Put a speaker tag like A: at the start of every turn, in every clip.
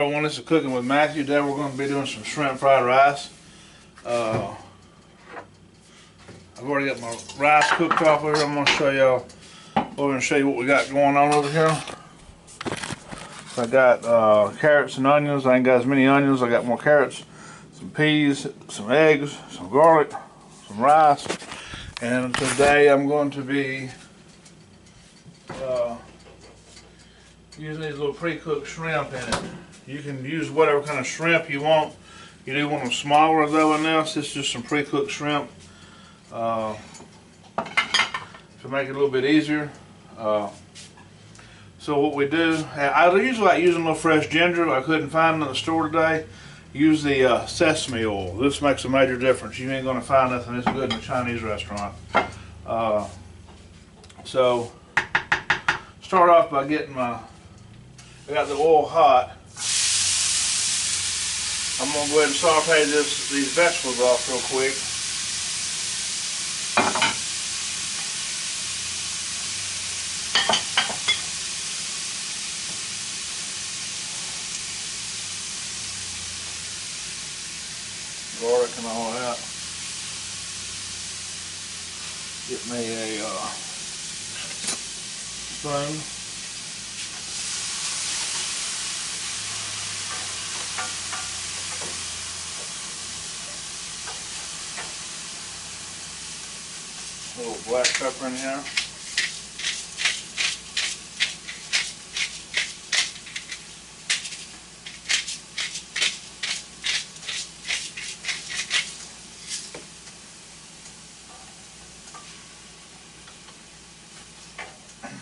A: Everyone, this is Cooking with Matthew. Today we're going to be doing some shrimp fried rice. I've already got my rice cooked off over here. I'm going to show y'all over and show you what we got going on over here. So I got carrots and onions. I ain't got as many onions. I got more carrots, some peas, some eggs, some garlic, some rice. And today I'm going to be using these little pre-cooked shrimp in it. You can use whatever kind of shrimp you want. You do want them smaller though than this. This is just some pre-cooked shrimp to make it a little bit easier. So what we do, I usually like using a little fresh ginger. I couldn't find it in the store today. Use the sesame oil. This makes a major difference. You ain't gonna find nothing this good in a Chinese restaurant. So start off by getting I got the oil hot. I'm going to go ahead and saute these vegetables off real quick. Garlic and all that. Get me a spoon. A little black pepper in here.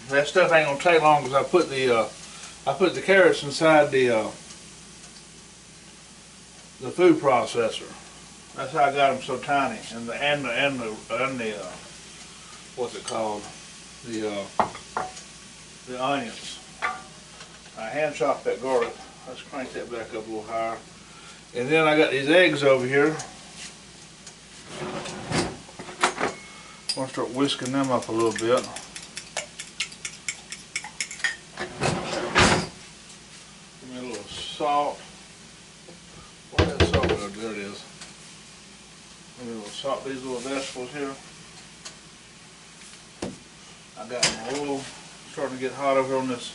A: That stuff ain't gonna take long because I put the carrots inside the food processor. That's how I got them so tiny, and the what's it called? The onions. I hand chopped that garlic. Let's crank that back up a little higher. And then I got these eggs over here. I'm gonna start whisking them up a little bit. Give me a little salt. Where's that salt? There it is. Give me a little salt these little vegetables here. I got my oil starting to get hot over on this.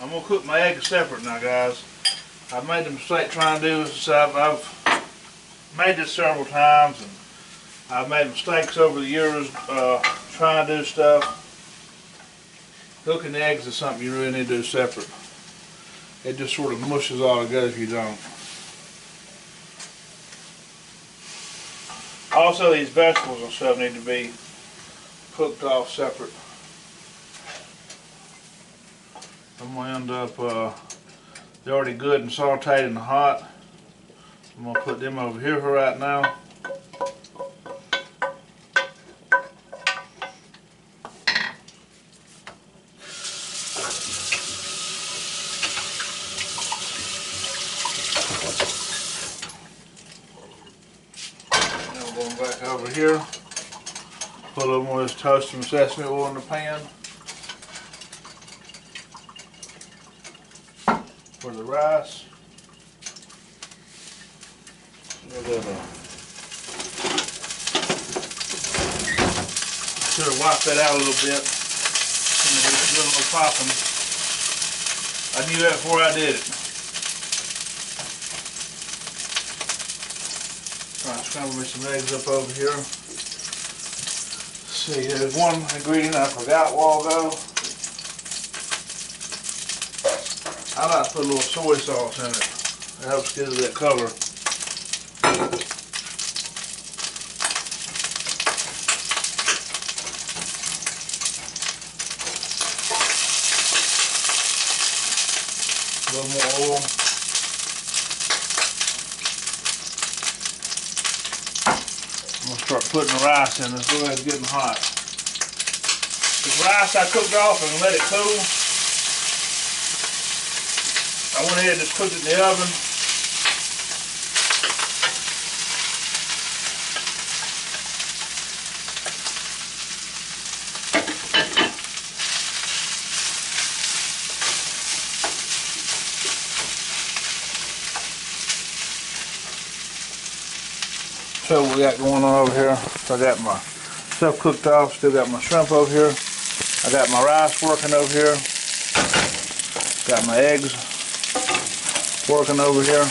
A: I'm going to cook my eggs separate now, guys. I've made the mistake trying to do this. I've made this several times, and I've made mistakes over the years trying to do stuff. Cooking eggs is something you really need to do separate. It just sort of mushes all together if you don't. Also, these vegetables and stuff need to be cooked off separate. I'm going to end up, they're already good and sauteed and hot. I'm going to put them over here for right now. Now we're going back over here. Put a little more of this toasted and sesame oil in the pan for the rice. Should have wiped that out a little bit. It's doing a little popping. I knew that before I did it. Alright, scramble me some eggs up over here. See, there's one ingredient I forgot a while ago. I like to put a little soy sauce in it. It helps give it that color. A little more oil. I'm going to start putting the rice in. This oil is getting hot. The rice I cooked off and let it cool. I went ahead and just cooked it in the oven. show what we got going on over here. So I got my stuff cooked off, still got my shrimp over here. I got my rice working over here. Got my eggs working over here.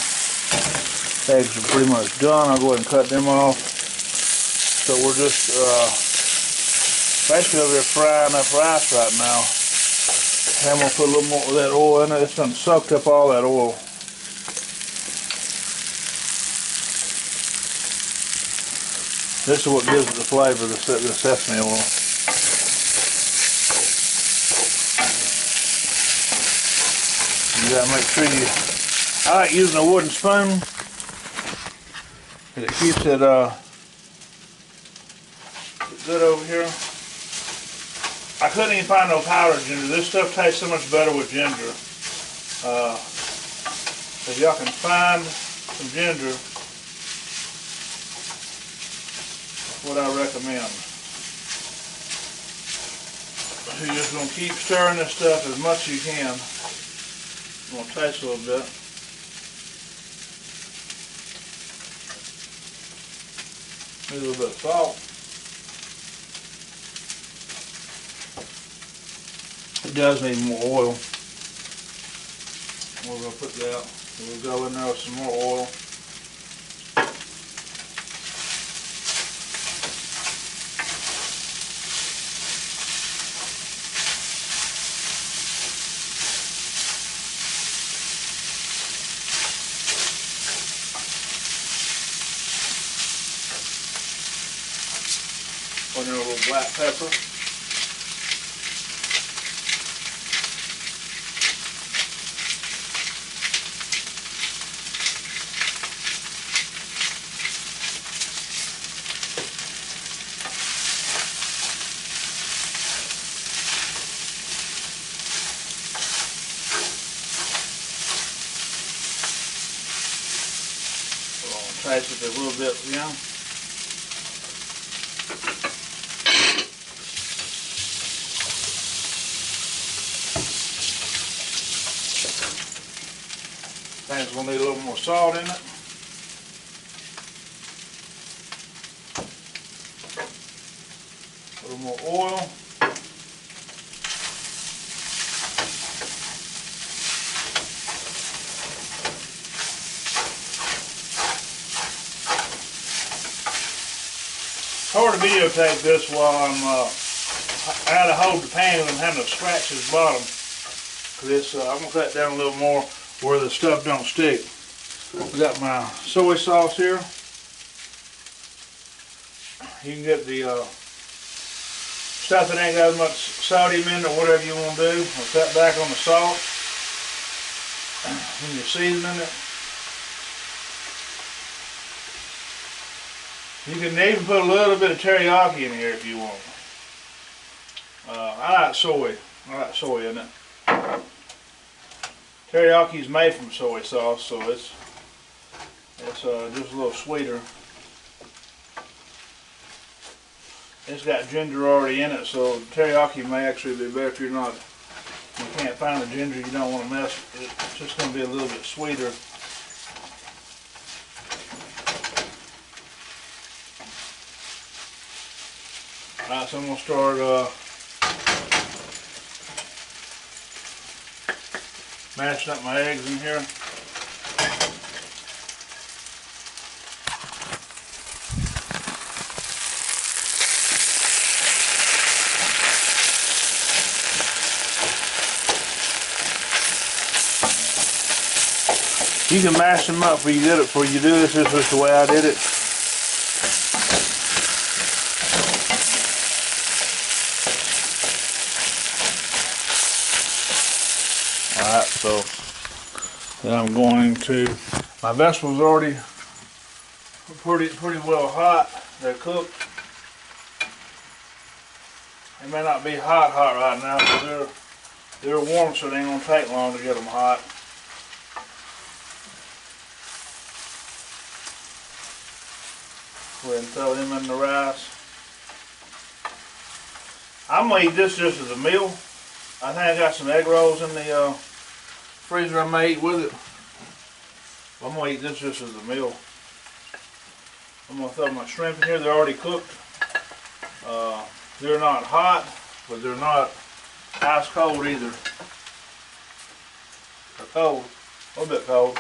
A: Eggs are pretty much done. I'll go ahead and cut them off. So we're just basically over here frying up rice right now. And I'm going to put a little more of that oil in it. It's done sucked up all that oil. This is what gives it the flavor, the sesame oil. You gotta make sure I like using a wooden spoon. It keeps it good over here. I couldn't even find no powdered ginger. This stuff tastes so much better with ginger. If y'all can find some ginger, that's what I recommend. So you're just going to keep stirring this stuff as much as you can. It's going to taste a little bit. Maybe a little bit of salt. It does need more oil. We're going to put that. We'll go in there with some more oil. Put in a little black pepper. Taste it a little bit, you know. I think it's going to need a little more salt in it. A little more oil. It's hard to videotape this while I gotta hold the pan and I'm having to scratch this bottom. Cause I'm gonna cut down a little more where the stuff don't stick. I got my soy sauce here. You can get the stuff that ain't got as much sodium in it or whatever you want to do. I'll cut back on the salt. When you're seasoning it. You can even put a little bit of teriyaki in here if you want. I like soy. I like soy in it. Teriyaki is made from soy sauce, so it's just a little sweeter. It's got ginger already in it, so teriyaki may actually be better if you can't find the ginger you don't want to mess with it. It's just going to be a little bit sweeter. Alright, so I'm going to start mashing up my eggs in here. You can mash them up before you do this. This is just the way I did it. Alright, so then I'm going to, my vegetables already pretty well hot. They're cooked. They may not be hot right now, but they're warm, so they ain't gonna take long to get them hot. Go ahead and throw them in the rice. I'm gonna eat this just as a meal. I think I got some egg rolls in the freezer I may eat with it. I'm gonna eat this just as a meal. I'm going to throw my shrimp in here. They're already cooked. They're not hot, but they're not ice cold either. They're cold, a little bit cold.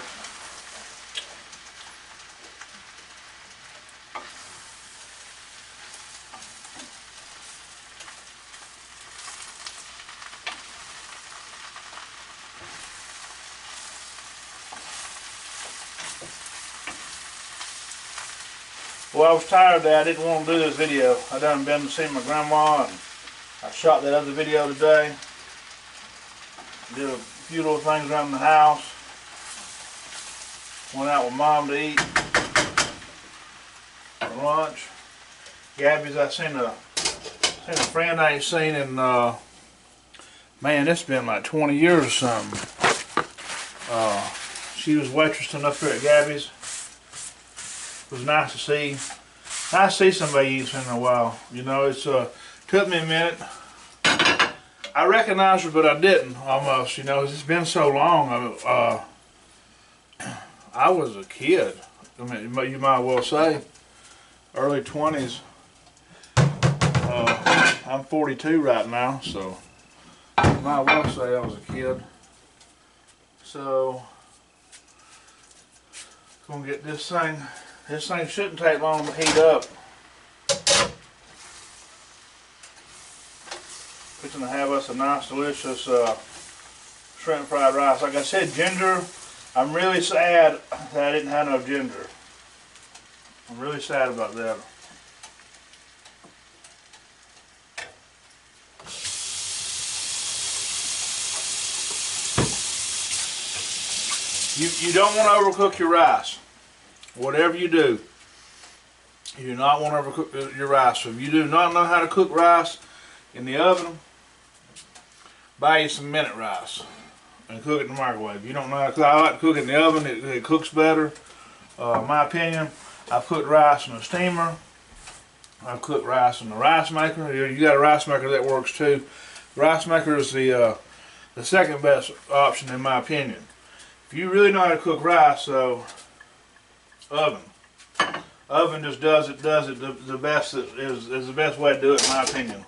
A: Well, I was tired that I didn't want to do this video. I done been to see my grandma, and I shot that other video today. Did a few little things around the house. Went out with Mom to eat for lunch. Gabby's, I seen a friend I ain't seen in, man, it's been like 20 years or something. She was waitressing up here at Gabby's. It was nice to see somebody you ain't seen in a while. You know, it's took me a minute. I recognized her, but I didn't almost. You know, it's been so long. I was a kid. I mean, you might well say early 20s. I'm 42 right now, so you might well say I was a kid. So, gonna get this thing. This thing shouldn't take long to heat up. We're going to have us a nice, delicious shrimp fried rice. Like I said, ginger. I'm really sad that I didn't have no ginger. I'm really sad about that. You don't want to overcook your rice. Whatever you do not want to overcook your rice. So if you do not know how to cook rice in the oven, buy you some minute rice and cook it in the microwave. You don't know how to cook. I like to cook it in the oven. It cooks better. In my opinion, I've cooked rice in a steamer. I've cooked rice in the rice maker. You got a rice maker that works too. The rice maker is the second best option in my opinion. If you really know how to cook rice, so oven just does it the best. Is the best way to do it in my opinion.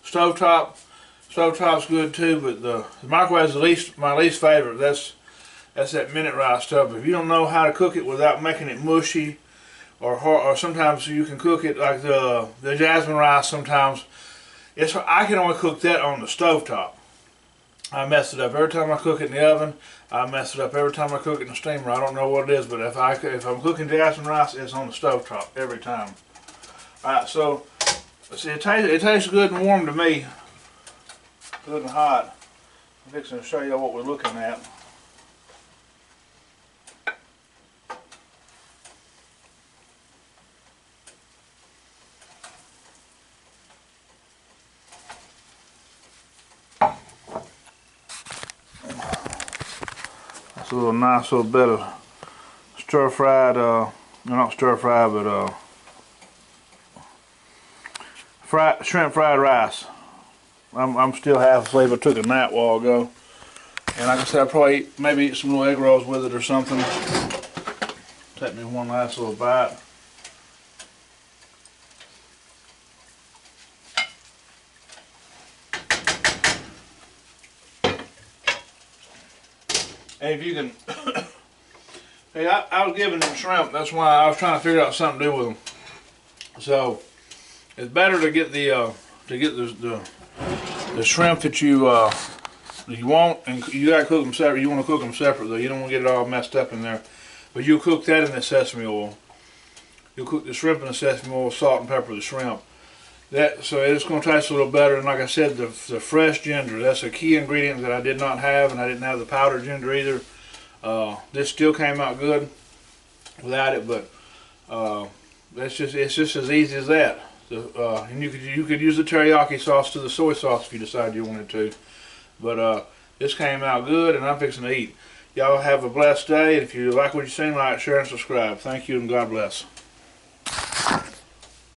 A: Stovetop's good too, but the microwave is my least favorite. That's that minute rice stuff. If you don't know how to cook it without making it mushy, or sometimes you can cook it like the jasmine rice. Sometimes I can only cook that on the stovetop. I mess it up every time I cook it in the oven. I mess it up every time I cook it in the steamer. I don't know what it is, but if I'm cooking jasmine rice, it's on the stovetop every time. Alright, so see, it tastes good and warm to me. Good and hot. I'm fixing to show you what we're looking at. That's a nice little bit of stir-fried, not stir-fried, but shrimp fried rice. I'm still half asleep. I took a nap a while ago, and like I said, I'll probably maybe eat some little egg rolls with it or something. Take me one last little bite. And if you can, hey, I was giving them shrimp. That's why I was trying to figure out something to do with them. So it's better to get the shrimp that you want, and you gotta cook them separate. You want to cook them separate though. You don't want to get it all messed up in there. But you'll cook that in the sesame oil. You'll cook the shrimp in the sesame oil, salt and pepper the shrimp. So it's going to taste a little better. And like I said, the fresh ginger, that's a key ingredient that I did not have, and I didn't have the powdered ginger either. This still came out good without it, but it's just as easy as that. And you could use the teriyaki sauce to the soy sauce if you decide you wanted to. But this came out good, and I'm fixing to eat. Y'all have a blessed day. If you like what you've seen, like, share, and subscribe. Thank you, and God bless.